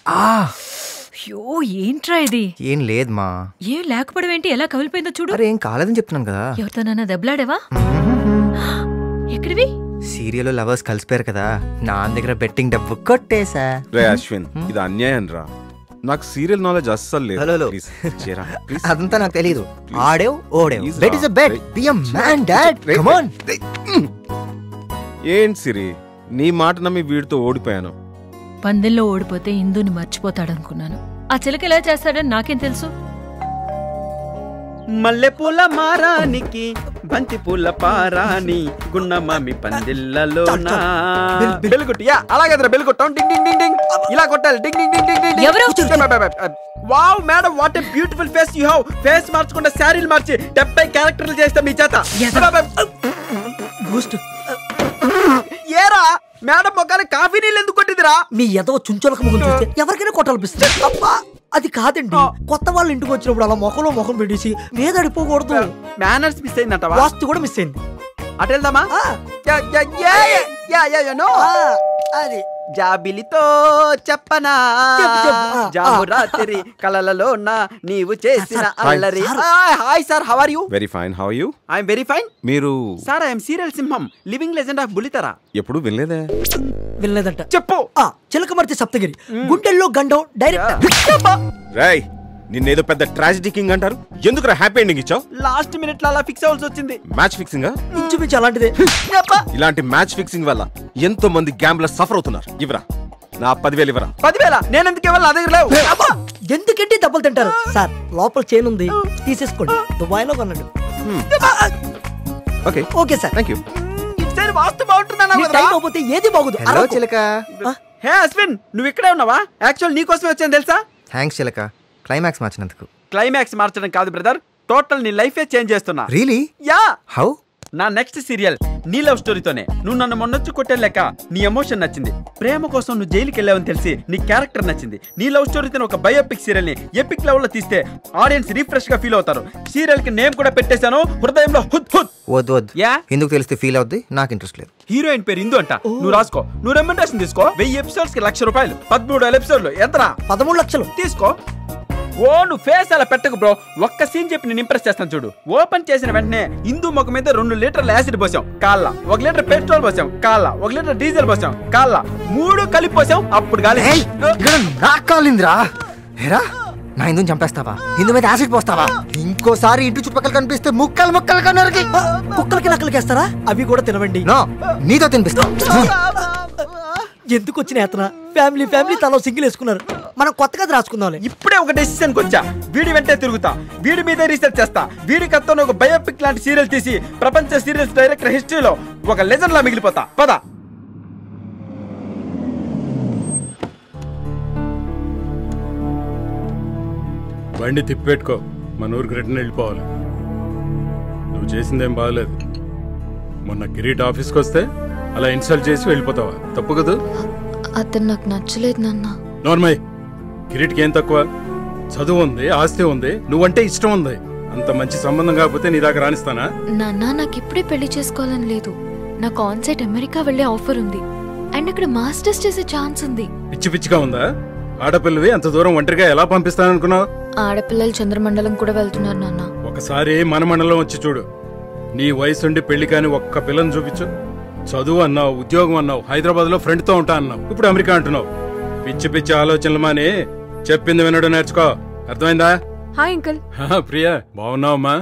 అయ్యో ఏంట్రా ఇది? ఏం లేదు మా. ఏం లేకపోవడం ఎలా కవిలిపోయిందో చూడు. అరే ఏం కాలేదని చెప్తున్నాను కదా. ఎవరితోనన్నా దెబ్బలాడేవా? ఎక్కడివి? సీరియల్లో లవర్స్ కలిసిపోయారు కదా, నా దగ్గర బెట్టింగ్ డబ్బు కొట్టేసా. రే అశ్విన్, ఇది అన్యాయం రా. నాకు సీరియల్ నాలెడ్జ్ అస్సలు లేదు. హలో అదంతా నాకు తెలియదు. ఆడేవ్ ఓడేవ్, bet is a bet, be a man dad, come on. ఏంటి సిరి, నీ మాట నమ్మి వీడితో ఓడిపోయాను. పందెంలో ఓడిపోతే ఇందుని మర్చిపోతాడనుకున్నాను. ఆ చిలక ఎలా చేస్తాడని నాకేం తెలుసు? మల్లెపూల మారానికి బంతి పూల పారాని గున్నమామి పందిళ్ళలోనా బెల్లుకొట్టి. అలాగే బెల్లుకొట్టాం. డింగ్ డింగ్ డింగ్ డింగ్ ఇలా కొట్టాలి. డింగ్ డింగ్ డింగ్ డింగ్ డింగ్. ఎవరు? Wow madam, what a beautiful face you have. Face మార్చకుండా శారీలు మార్చి 70 క్యారెక్టర్లు చేస్తా మీ చేత. ఏరా మేడం మొక్కలు కాఫీ నీళ్ళు ఎందుకు కొట్టిదిరా? మీ ఎదవ చుంచులకు ముఖం చూస్తే ఎవరికైనా కొట్టాలనిపిస్తుంది. అది కాదండి, కొత్త వాళ్ళు ఇంటికి వచ్చినప్పుడు అలా మొఖంలో మొఖం పెట్టేసి మీద అడిపోకూడదు. మేనర్స్ మిస్ అయిందంట. వాస్తు కూడా మిస్ అయింది. అటు వెళ్దామా? అది జాబిలితో చెప్పనా జాము రాత్రి కలలలో నీవు చేసిన అల్లరి. Hi sir, how are you? Very fine, how are you? I am very fine. మీరు? సార్ ఐ యామ్ సీరియల్ సింహం, లివింగ్ లెజెండ్ ఆఫ్ బుల్లితెర. ఎప్పుడు వినలేదే. వినలేదంట. చెప్పు. చిలకమర్తి సప్తగిరి, గుండెల్లో గండం డైరెక్ట్. రేయ్, నిన్నేదో పెద్ద ట్రాజెడీ కింగ్ అంటారు, ఎందుకురా హ్యాపీ ఎండింగ్ ఇచ్చావు? లాస్ట్ మినిట్ లో అలా ఫిక్స్ అవ్వాల్సి వచ్చింది. Match fixing? ఇంచుమించు అలాంటిదే. ఇలాంటి మ్యాచ్ ఫిక్సింగ్ వల్ల ఎంతో మంది గ్యాంబ్లర్స్ సఫర్ అవుతున్నారు. ఇవరా నా 10,000 ఇవరా. 10,000 నేను ఎందుకు ఇవ్వాలి? నా దగ్గర లేవు. ఎందుకంటే దెబ్బలు తింటారు సార్. లోపల చైన్ ఉంది, తీసేసుకోండి. దుబాయ్ లో కొన్నాడు. Okay okay sir, thank you. ఇటు వాస్తు బాగుంటుందా? ఏది బాగుంది. హలో చిలక. హే అశ్విన్, నువ్వు ఇక్కడే ఉన్నావా? యాక్చువల్ నీ కోసమే వచ్చాను తెలుసా. థ్యాంక్స్ చిలక, క్లైమాక్స్ మార్చినందుకు. క్లైమాక్స్ మార్చడం కాదు బ్రదర్, టోటల్ నీ లైఫే చేంజ్ చేస్తున్నా. రియలీ? యా. హౌ? నా నెక్స్ట్ సీరియల్ నీ లవ్ స్టోరీతోనే. నువ్వు నన్ను మొన్నొచ్చి కొట్టాను లెక్క నీ ఎమోషన్ నచ్చింది. ప్రేమ కోసం నువ్వు జైలుకి వెళ్ళావని తెలిసి నీ క్యారెక్టర్ నచ్చింది. నీ లవ్ స్టోరీతో ఒక బయోపిక్ సీరియల్ ని ఎపిక్ లెవెల్ లో తీస్తే ఆడియన్స్ రిఫ్రెష్ గా ఫీల్ అవుతారు. సీరియల్ కి నేమ్ కూడా పెట్టేశాను, హృదయంలో హుద్ హుద్. వద్దు వద్దు. యా, ఎందుకు తెలిస్తే ఫీల్ అవుద్ది, నాకు ఇంట్రెస్ట్ లేదు. హీరోయిన్ పేరు ఇందు అంట. నువ్వు రాసుకో, నువ్వు రెమ్యూనరేషన్ తీసుకో. 1000 ఎపిసోడ్స్ కి ₹1,00,000. 13 ఎపిసోడ్లు ఎంతరా? 13 లక్షలు తీసుకో. ఓ నువ్వు ఫేస్ అలా పెట్టకు బ్రో, ఒక్క సీన్ చెప్పి నేను ఇంప్రెస్ చేస్తాను చూడు. ఓపెన్ చేసిన వెంటనే ఇందు ముఖం మీద 2 లీటర్ల యాసిడ్ పోసాం కాళ్ళ, 1 లీటర్ పెట్రోల్ పోసాం కాళ్ళ, 1 లీటర్ డీజిల్ పోసాం కాళ్ళ, 3 కలిపి పోసాం. అప్పుడు గాలి నాకు కాలిందిరా. ఏరా, నా ఇందుని చంపేస్తావా? ఇందు మీద యాసిడ్ పోస్తావా? ఇంకోసారి ఇంటి చుట్టుపక్కల కనిపిస్తే ముక్కలు ముక్కలు కన్నరికి కుక్కలకి నక్కలకేస్తారా? అవి కూడా తినవండి. నో, నీతో తినిపిస్తా. ఎందుకు వచ్చిన యాత్ర? ఫ్యామిలీ తలో సింగిల్ వేసుకున్నారు. మనం కొత్తగా రాసుకుందాం. ఇప్పుడే ఒక డెసిషన్ వచ్చా, వీడి వెంటే తిరుగుతా, వీడి మీదే రీసెర్చ్ చేస్తా. వీడి కథను ఒక బయోపిక్ లాంటి సీరియల్ తీసి ప్రపంచ సీరియల్స్ డైరెక్టర్ హిస్టరీలో ఒక లెజెండ్ లా మిగిలిపోతా. పద. బండి తిప్పిపెట్టుకో, మన ఊరికి రిటర్న్ వెళ్ళిపోవాలి. నువ్వు చేసిందేం బాగలేదు. మొన్న కిరీట్ ఆఫీస్కి వస్తే అలా ఇన్సల్ట్ చేసి వెళ్ళిపోతావా? తప్పు కదా. అతను నాకు నచ్చలేదు నాన్న. నార్మల్, కిరీట్కి ఏం తక్కువ? చదువు ఉంది, ఆస్తి ఉంది, నువ్వంటే ఇష్టం ఉంది. అంత మంచి సంబంధం కాకపోతే నీ దాకా రాణిస్తానా? నాన్న, నాకు ఇప్పుడే పెళ్లి చేసుకోవాలని లేదు. నాకు ఆన్ సైట్ అమెరికా వెళ్లే ఆఫర్ ఉంది, అండ్ అక్కడ మాస్టర్స్ చేసే ఛాన్స్ ఉంది. పిచ్చి పిచ్చిగా ఉందా? ఆడపిల్లవి అంత దూరం ఒంటరిగా ఎలా పంపిస్తాననుకున్నావు? ఆడపిల్లలు చంద్రమండలం కూడా వెళ్తున్నారు నాన్న. ఒకసారి మన మండలం వచ్చి చూడు. నీ వయసుండి పెళ్లి కాని ఒక్క పిల్లని చూపించు. చదువు అన్నావు, ఉద్యోగం అన్నావు, హైదరాబాద్ లో ఫ్రెండ్ తో ఉంటా అన్నావు, ఇప్పుడు అమెరికా అంటున్నావు. పిచ్చి పిచ్చి ఆలోచనలు మాని చెప్పింది వినడం నేర్చుకో. అర్థమైందా? Hi uncle. ప్రియా, బాగున్నావమ్మా?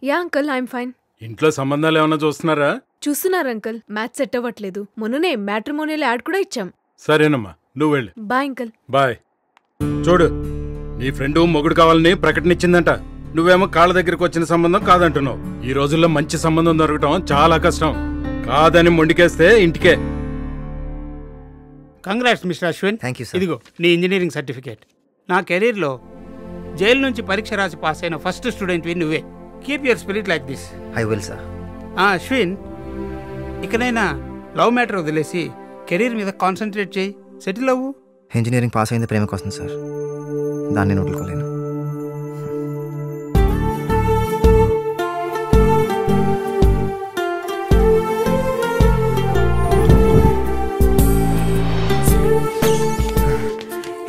Yeah uncle, I'm fine. ఇంట్లో సంబంధాలు ఏమన్నా చూస్తున్నారా? చూస్తున్నారు అంకుల్, మ్యాచ్ సెట్ అవ్వట్లేదు. మొన్ననే మ్యాట్రిమోనియల్ యాడ్ కూడా ఇచ్చాం. సరేనమ్మా, నువ్వు వెళ్ళు. Bye uncle. బాయ్. చూడు, నీ ఫ్రెండ్ మొగుడు కావాలని ప్రకటన ఇచ్చిందంట. నువ్వేమో కాళ్ళ దగ్గరకు వచ్చిన సంబంధం కాదంటున్నావు. ఈ రోజుల్లో మంచి సంబంధం దొరకటం చాలా కష్టం. కాదని మొండికేస్తే ఇంటికే. Congrats mister Ashwin. Thank you sir. ఇదిగో నీ ఇంజనీరింగ్ సర్టిఫికేట్. నా కెరీర్లో జైలు నుంచి పరీక్ష రాసి పాస్ అయిన ఫస్ట్ స్టూడెంట్ నువ్వే. Keep your spirit like this. I will sir. Ashwin, ఇకనైనా లవ్ మ్యాటర్ వదిలేసి కెరీర్ మీద కాన్సన్ట్రేట్ చేయి, సెటిల్ అవ్వు. ఇంజనీరింగ్ పాస్ అయింది ప్రేమ కోసం సార్, దాన్ని వదులుకోలేను.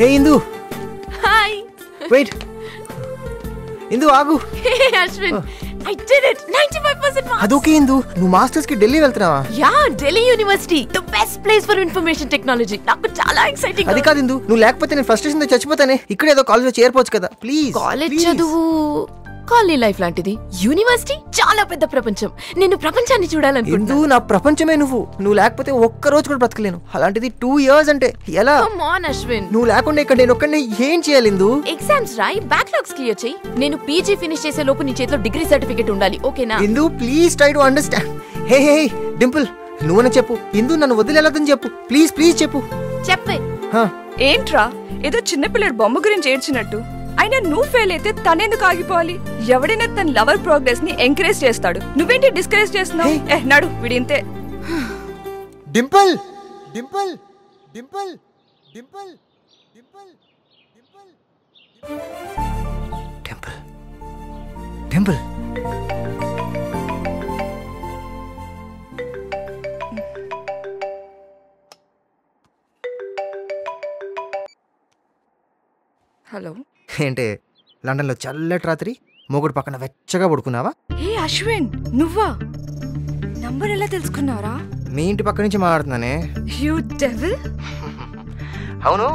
హే ఇందు, హాయ్ వెయిట్. ఇందు ఆగు. హే Ashwin, I did it. 95% marks. అదొకే ఇందు, నువ్వు మాస్టర్స్ కి ఢిల్లీ వెళ్తున్నావా? Yeah, Delhi university, the best place for information technology. నాకు చాలా ఎక్సైటింగ్. అది కాదు ఇందు, నువ్వు లేకపోతే నేను ఫ్రస్ట్రేషన్ తో చచ్చిపోతానే. ఇక్కడ ఏదో కాలేజ్ చేరిపోవచ్చు కదా ప్లీజ్. కాలేజ్ చదువు కాలనీ లైఫ్ లాంటిది, యూనివర్సిటీ చాలా పెద్ద ప్రపంచం. నేను ప్రపంచాన్ని చూడాలనుకుంటున్నా. నా ప్రపంచమే నువ్వు లేకపోతే ఒక్క రోజు కూడా బ్రతకలేను. అలాంటిది 2 years అంటే ఎలా? కమ్ ఆన్ అశ్విన్, నువ్వు లేకుండా ఇక్కడ నేను ఒక్కడిని ఏం చేయాలి ఇందు? ఎగ్జామ్స్ రాయి, బ్యాక్లాగ్స్ క్లియర్ చేయి. నేను పీజీ ఫినిష్ చేసే లోపు నీ చేతిలో డిగ్రీ సర్టిఫికేట్ ఉండాలి, ఓకేనా? ఇందు ప్లీజ్ ట్రై టు అండర్స్టాండ్. హే హే డింపుల్, నువ్వనే చెప్పు. ఇందు నన్ను వదిలేదని చెప్పు ప్లీజ్, ప్లీజ్ చెప్పు. చెప్పే. ఏంట్రా ఏదో చిన్నపిల్లడు బొమ్మ గురించి ఏడ్చినట్టు? అయినా నువ్వు ఫెయిల్ అయితే తనెందుకు ఆగిపోవాలి? ఎవడైనా తన లవర్ ప్రోగ్రెస్ ని ఎంకరేజ్ చేస్తాడు, నువ్వేంటి డిస్కరేజ్ చేస్తున్నావు? నడు, వీడింతే. డింపుల్ డింపుల్ డింపుల్ డింపుల్ డింపుల్ డింపుల్ డింపుల్. హలో. ఏంటే లండన్ లో చల్లటి రాత్రి మొగుడు పక్కన వెచ్చగా పడుకున్నావా? హే అశ్విన్, నువ్వా? నంబర్ ఎలా తెలుసుకున్నావరా? మీ ఇంటి పక్క నుంచి మాట్లాడుతున్నానే. You devil. అవును,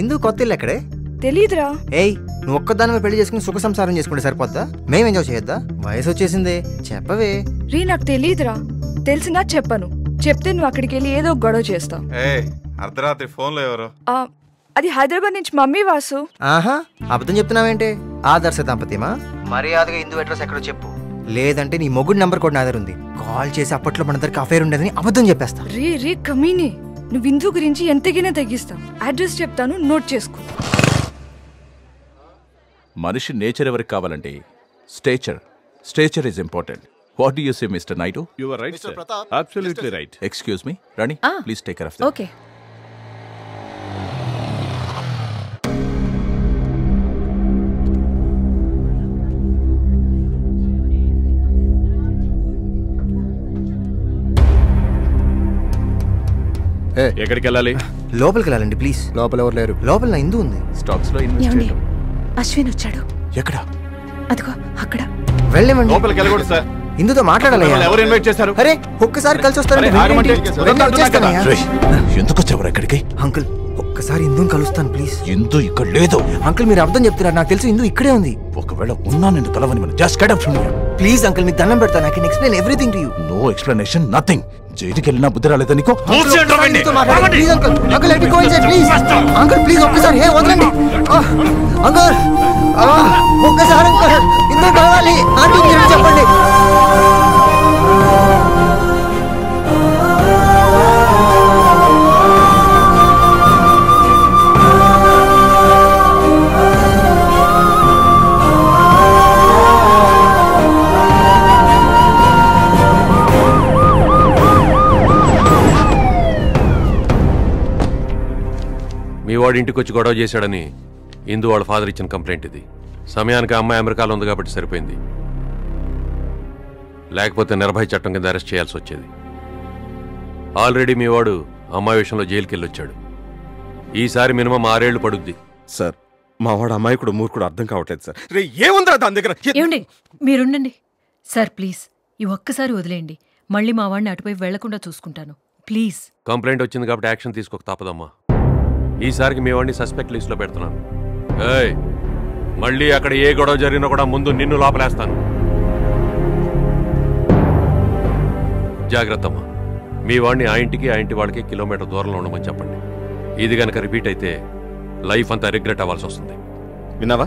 ఇందు కొత్త ఇల్లు ఎక్కడే? తెలీదురా. ఏయ్, నువ్వు ఒక్కదానివే పెళ్లి చేసుకుని సుఖ సంసారం చేసుకుంటే సరిపోద్దా? మేము ఎంజాయ్ చేయొద్దా? వయసు వచ్చేసిందే, చెప్పవే. రీ, నాకు తెలీదురా. తెలిసినా చెప్పను. చెప్తే నువ్వు అక్కడికి వెళ్ళి ఏదో గొడవ చేస్తావు. అర్ధరాత్రి ఫోన్లో ఎవరు? అది హైదరాబాద్ నుంచి మమ్మీ వాసు. ఆహా, అబద్ధం చెప్తున్నావేంటే? ఆదర్శ దంపతిమా? మర్యాదగా ఇందు అడ్రస్ ఎక్కడో చెప్పు, లేదంటే నీ మొగుడు నంబర్ కూడా నా దగ్గర ఉంది. కాల్ చేసి అప్పట్లో మనందరికి అఫేర్ ఉండేదని అబద్ధం చెప్పేస్తా. రీ కమీనే, నువ్వు ఇందు గురించి ఎంతకైనా తగ్గిస్తావు. అడ్రస్ చెప్తాను, నోట్ చేసుకో. మనిషి నేచర్ ఎవరికి కావాలంటే stature is important. What do you say mister Naidu? You are right sir, absolutely right. Excuse me Rani, please take care of them. Okay. ఎక్కడికి వెళ్ళాలి? లోపలికి వెళ్ళాలండి ప్లీజ్. లోపల ఎవరు లేరు. లోపల నా ఇందు ఉంది. స్టాక్స్ లో ఇన్వెస్ట్ చేయడం. అశ్విన్ వచ్చాడు. ఎక్కడ? అదిగో అక్కడ. వెళ్ళేమండి. లోపలికి వెళ్ళకూడదు సార్. ఇందుతో మాట్లాడాలి. ఎవరు ఇన్వైట్ చేశారు? అరే ఒక్కసారి కలిసి వస్తారండి. ఎందుకు వచ్చావు ఇక్కడికి? అంకుల్ ఒక్కసారి ఇందుని కలుస్తాను ప్లీజ్. ఇందు ఇక్కడ లేదు. అంకుల్ మీరు అర్థం చెప్తున్నారు, నాకు తెలుసు ఇందు ఇక్కడే ఉంది. ఒకవేళ ఉన్నా నేను కలవని మనం just get out from here please uncle, మీకు దండం పెడతాను. I can explain everything to you. No explanation, nothing. జైలుకి వెళ్ళినా బుద్ధి రాలేదా నీకు? Please uncle, uncle let me go inside please. Uncle please ఒక్కసారి, హే వదలండి అంకుల్. ఒక్కసారి అంకుల్, ఇందు కావాలి. ఆంటీ మీరు చెప్పండి. మీ వాడు ఇంటికి వచ్చి గొడవ చేశాడని ఇందు వాళ్ళ ఫాదర్ ఇచ్చిన కంప్లైంట్ ఇది. సమయానికి అమ్మాయి అమెరికాలో ఉంది కాబట్టి సరిపోయింది, లేకపోతే నిర్భయ చట్టం కింద అరెస్ట్ చేయాల్సి వచ్చేది. ఆల్రెడీ మీ వాడు అమ్మాయి విషయంలో జైలుకి వెళ్ళొచ్చాడు. ఈసారి మినిమం 6 ఏళ్లు పడుద్ది. సార్ మా వాడు అమాయకుడు మూర్ఖుడు అర్థం కావట్లేదు సార్. రే ఏముందిరా దాని దగ్గర? ఏమండి మీరుండండి సార్, ప్లీజ్ ఈ ఒక్కసారి వదిలేయండి. మళ్ళీ మా వాడిని అటువైపు వెళ్లకుండా చూసుకుంటాను ప్లీజ్. కంప్లైంట్ వచ్చింది కాబట్టి యాక్షన్ తీసుకోక తప్పదమ్మా. ఈసారికి మీ వాడిని సస్పెక్ట్ లిస్ట్లో పెడుతున్నాను. ఏయ్, మళ్ళీ అక్కడ ఏ గొడవ జరిగినా కూడా ముందు నిన్ను లోపలేస్తాను. జాగ్రత్త అమ్మా. మీ వాడిని ఆ ఇంటికి ఆ ఇంటి వాళ్ళకి కిలోమీటర్ దూరంలో ఉండమని చెప్పండి. ఇది కనుక రిపీట్ అయితే లైఫ్ అంతా రిగ్రెట్ అవ్వాల్సి వస్తుంది. విన్నావా?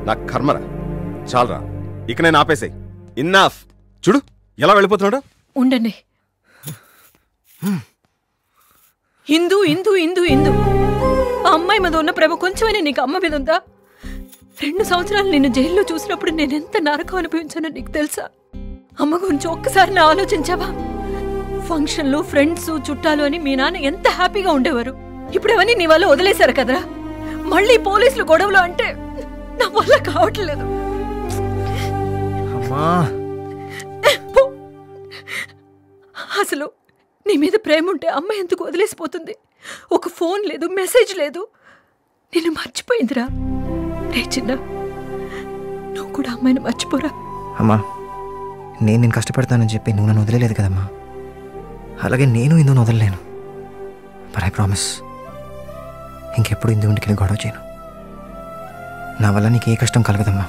నా కర్మరా, చాలరా, ఇక నేను ఆపేసాయి. ఇన్నాఫ్. చూడు ఎలా వెళ్ళిపోతున్నాడు. ఉండండి. హిందూ హిందూ హిందూ హిందూ ఆ అమ్మాయి మీద ఉన్న ప్రేమ కొంచెమైనా నీకు అమ్మ మీద ఉందా? 2 సంవత్సరాలు నిన్ను జైల్లో చూసినప్పుడు నేను ఎంత నరకం అనిపించానో నీకు తెలుసా? అమ్మ గురించి ఒక్కసారి ఆలోచించావా? ఫంక్షన్లు, ఫ్రెండ్స్, చుట్టాలు అని మీ నాన్న ఎంత హ్యాపీగా ఉండేవారు. ఇప్పుడు అవన్నీ నీ వల్ల వదిలేశారు కదరా. మళ్ళీ పోలీసులు గొడవలు అంటే నా వల్ల కావట్లేదు. అసలు నీ మీద ప్రేమ ఉంటే అమ్మ ఎందుకు వదిలేసిపోతుంది? ఒక ఫోన్ లేదు, మెసేజ్ లేదు. నిన్ను మర్చిపోయిందిరా. రే చిన్న, నువ్వు కూడా అమ్మాయిని మర్చిపోరా. అమ్మా, నేను కష్టపడతానని చెప్పి నువ్వు నన్ను వదిలేదు కదమ్మా. అలాగే నేను ఇందును వదలలేను. బట్ ఐ ప్రామిస్, ఇంకెప్పుడు ఇందు ఇంటికి గొడవ చేయను. నా వల్ల నీకు ఏ కష్టం కలగదమ్మా.